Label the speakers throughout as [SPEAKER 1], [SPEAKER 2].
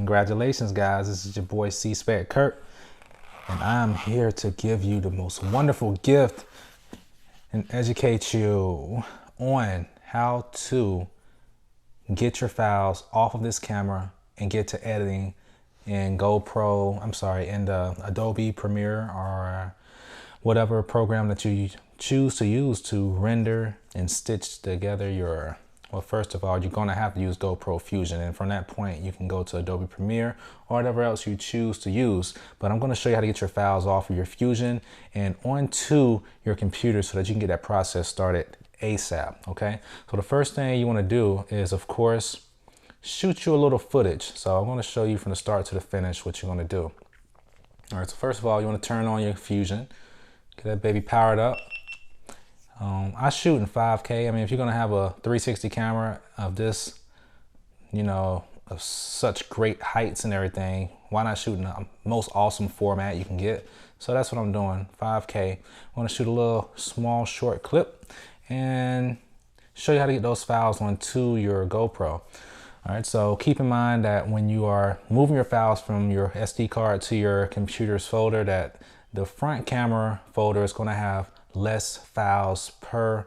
[SPEAKER 1] Congratulations guys, this is your boy C-Spec Kurt, and I'm here to give you the most wonderful gift and educate you on how to get your files off of this camera and get to editing in in the Adobe Premiere or whatever program that you choose to use to render and stitch together your, well, first of all, you're going to have to use GoPro Fusion, and from that point you can go to Adobe Premiere or whatever else you choose to use. But I'm going to show you how to get your files off of your Fusion and onto your computer so that you can get that process started ASAP. Okay, so the first thing you want to do is, of course, shoot you a little footage. So I'm going to show you from the start to the finish what you're going to do. All right, so first of all, you want to turn on your Fusion, get that baby powered up. I shoot in 5K. I mean, if you're gonna have a 360 camera of this, you know, of such great heights and everything, why not shoot in the most awesome format you can get? So that's what I'm doing, 5K. I wanna shoot a little small short clip and show you how to get those files onto your GoPro. All right, so keep in mind that when you are moving your files from your SD card to your computer's folder, that the front camera folder is gonna have less files per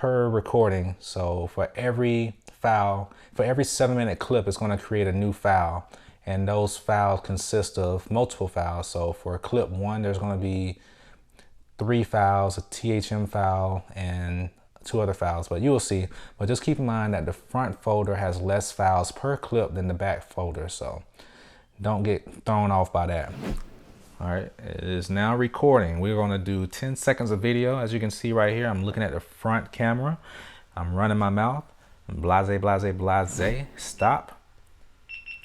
[SPEAKER 1] recording. So for every file, for every 7-minute clip, it's going to create a new file, and those files consist of multiple files. So for clip 1, there's going to be 3 files, a THM file and 2 other files, but you will see. But just keep in mind that the front folder has less files per clip than the back folder, so don't get thrown off by that. All right, it is now recording. We're gonna do 10 seconds of video. As you can see right here, I'm looking at the front camera. I'm running my mouth. Blase, blase, blase, stop.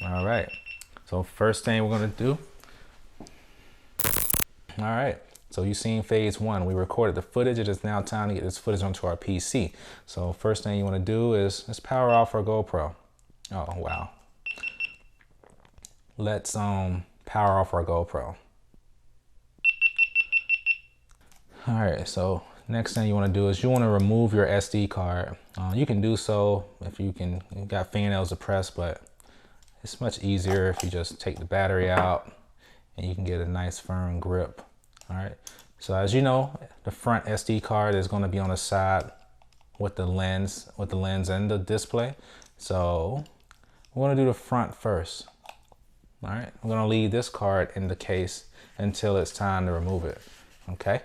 [SPEAKER 1] All right, so first thing we're gonna do. All right, so you've seen phase 1. We recorded the footage. It is now time to get this footage onto our PC. So first thing you wanna do is let's power off our GoPro. Oh, wow. Let's power off our GoPro. All right, so next thing you want to do is you want to remove your SD card. You can do so if you got fingernails to press, but it's much easier if you just take the battery out and you can get a nice firm grip. All right, so as you know, the front SD card is going to be on the side with the lens and the display. So we're going to do the front first. All right, I'm going to leave this card in the case until it's time to remove it. Okay.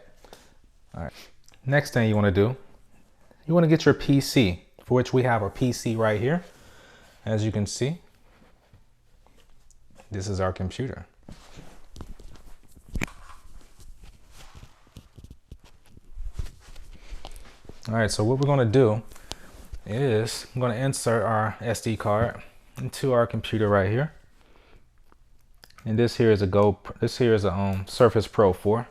[SPEAKER 1] All right, next thing you want to do, you want to get your PC, for which we have our PC right here. As you can see, this is our computer. All right, so what we're going to do is I'm going to insert our SD card into our computer right here. And this here is a Surface Pro 4.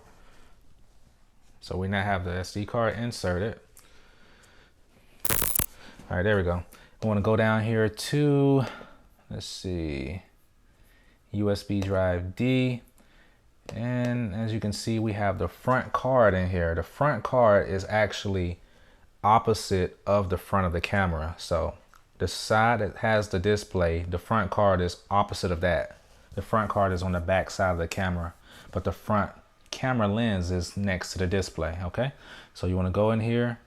[SPEAKER 1] So we now have the SD card inserted. All right, there we go. I want to go down here to, let's see, USB drive D. And as you can see, we have the front card in here. The front card is actually opposite of the front of the camera. So the side that has the display, the front card is opposite of that. The front card is on the back side of the camera, but the front camera lens is next to the display. Okay, so you want to go in here,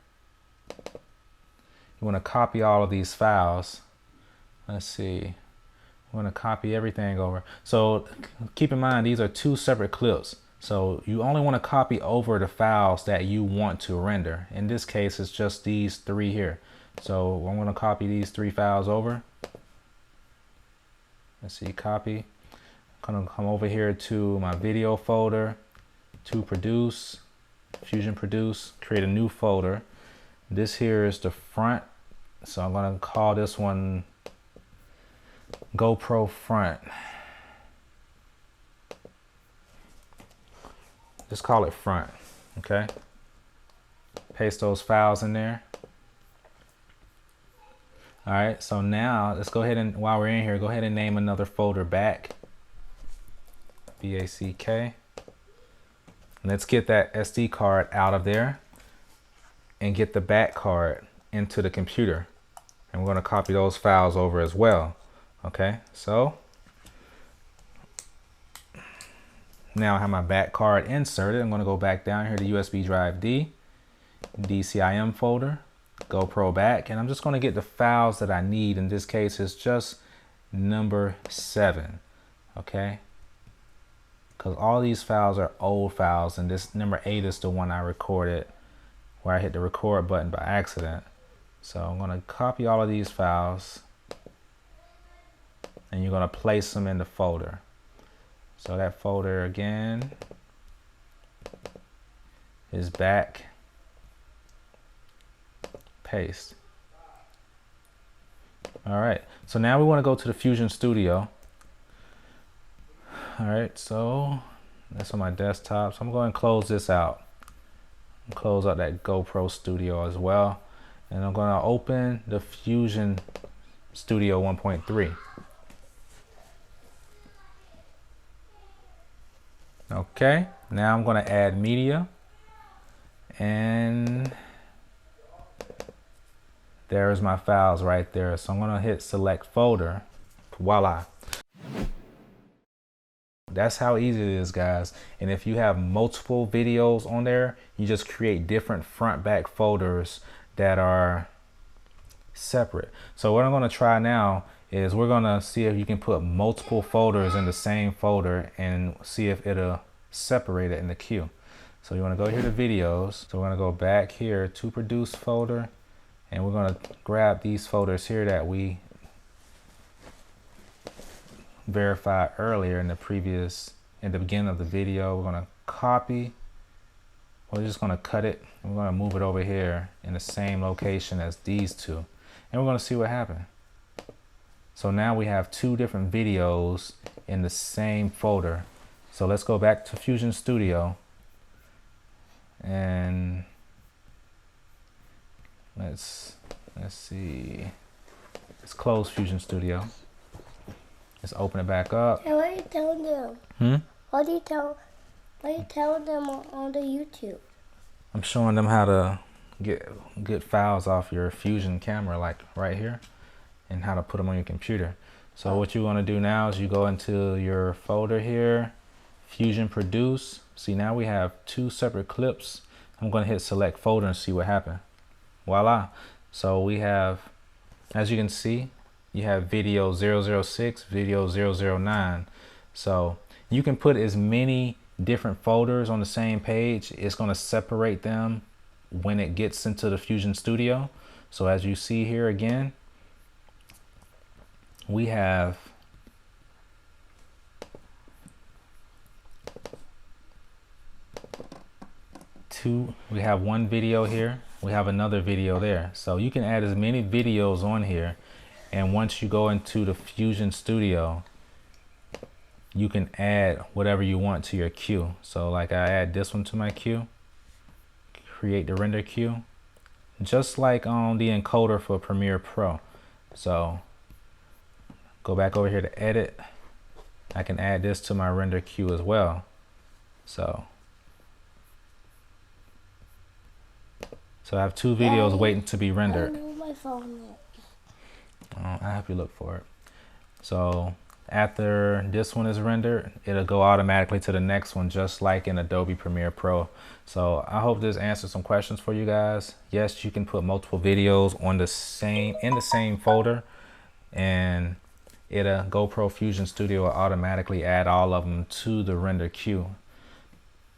[SPEAKER 1] you want to copy all of these files. Let's see, you want to copy everything over. So keep in mind, these are 2 separate clips, so you only want to copy over the files that you want to render. In this case, it's just these 3 here. So I'm going to copy these 3 files over. Let's see, copy. I'm going to come over here to my video folder, to produce, Fusion produce, create a new folder. This here is the front, so I'm going to call this one GoPro front. Just call it front. Okay, paste those files in there. All right, so now let's go ahead and, while we're in here, go ahead and name another folder back, BACK. Let's get that SD card out of there and get the back card into the computer. And we're going to copy those files over as well. Okay, so now I have my back card inserted. I'm going to go back down here to USB drive D, DCIM folder, GoPro back, and I'm just going to get the files that I need. In this case, it's just number 7, okay? Because all these files are old files, and this number 8 is the one I recorded where I hit the record button by accident. So I'm going to copy all of these files, and you're going to place them in the folder. So that folder again is back, paste. All right, so now we want to go to the Fusion Studio. All right, so that's on my desktop. So I'm going to close this out. Close out that GoPro Studio as well. And I'm going to open the Fusion Studio 1.3. Okay, now I'm going to add media, and there's my files right there. So I'm going to hit select folder. Voila. That's how easy it is, guys. And if you have multiple videos on there, you just create different front back folders that are separate. So what I'm going to try now is we're going to see if you can put multiple folders in the same folder and see if it'll separate it in the queue. So you want to go here to videos. So we're going to go back here to produce folder, and we're going to grab these folders here that we verified earlier in the beginning of the video. We're going to copy. We're just going to cut it. We're going to move it over here in the same location as these two, and we're going to see what happens. So now we have 2 different videos in the same folder. So let's go back to Fusion Studio, and let's see. Let's close Fusion Studio. Let's open it back up.
[SPEAKER 2] Hey, what are you telling them? What are you telling them on the YouTube?
[SPEAKER 1] I'm showing them how to get good files off your Fusion camera, like right here, and how to put them on your computer. So what you want to do now is you go into your folder here, Fusion Produce. See, now we have 2 separate clips. I'm going to hit select folder and see what happened. Voila. So we have, as you can see, you have video 006, video 009. So you can put as many different folders on the same page. It's going to separate them when it gets into the Fusion Studio. So as you see here again, we have we have 1 video here, we have another video there. So you can add as many videos on here, and once you go into the Fusion Studio, you can add whatever you want to your queue. So like I add this one to my queue, create the render queue, just like on the encoder for Premiere Pro. So go back over here to edit. I can add this to my render queue as well. So I have 2 videos waiting to be rendered.
[SPEAKER 2] I know my phone is.
[SPEAKER 1] I hope you look for it. So after this one is rendered, it'll go automatically to the next one, just like in Adobe Premiere Pro. So I hope this answers some questions for you guys. Yes, you can put multiple videos on in the same folder, and GoPro Fusion Studio will automatically add all of them to the render queue,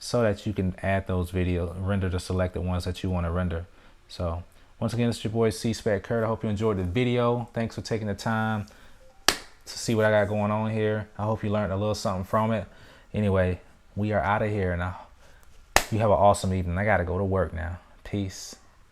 [SPEAKER 1] so that you can add those videos, render the selected ones that you want to render. So once again, it's your boy C-Spec Kurt. I hope you enjoyed the video. Thanks for taking the time to see what I got going on here. I hope you learned a little something from it. Anyway, we are out of here now. You have an awesome evening. I got to go to work now. Peace.